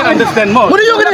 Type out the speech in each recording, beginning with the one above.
Understand more. What are you gonna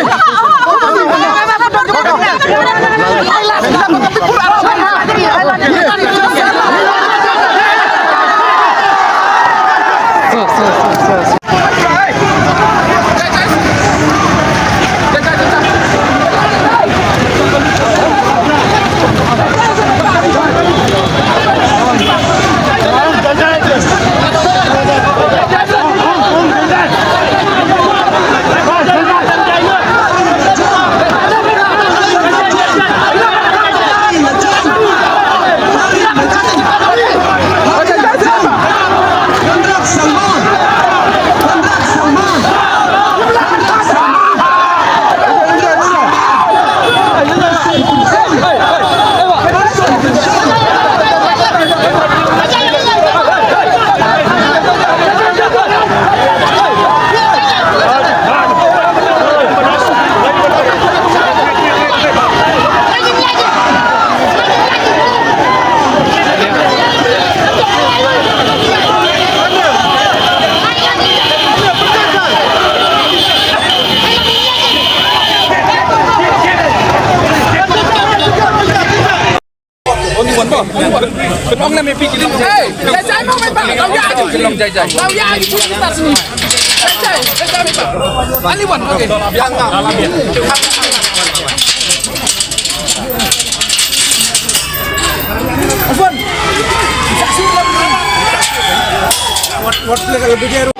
เป็นองค์นั้นไม่ปีกินเฮ้ยใจมั่งไม่ปังเราย่าจริงใจเราย่าจริงตัดสินใจไม่ปังอันนี้วันโอเคยังอ่ะAfwan saksi what lebih jauh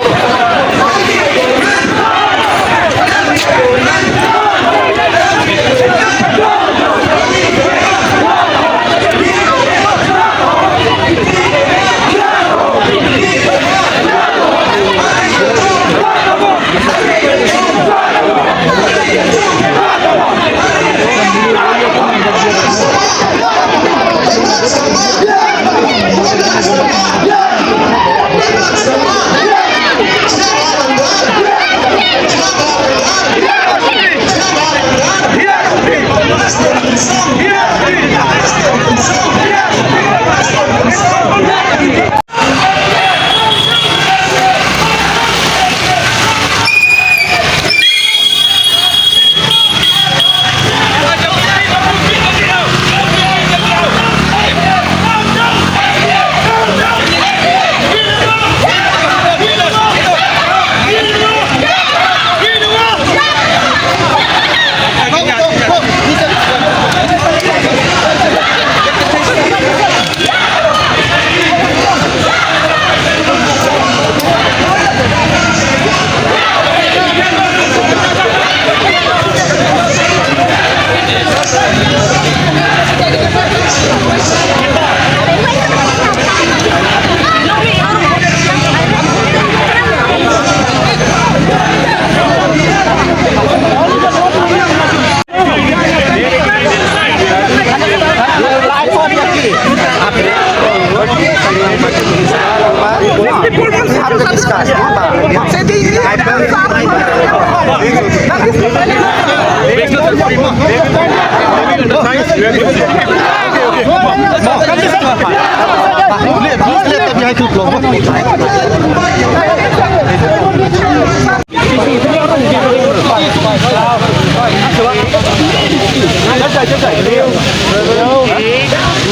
Saya ikut kelompok.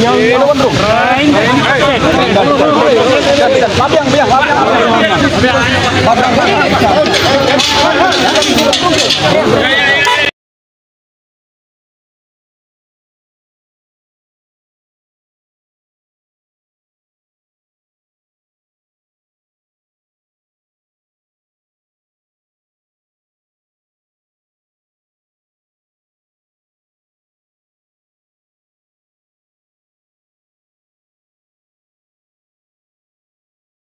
Yang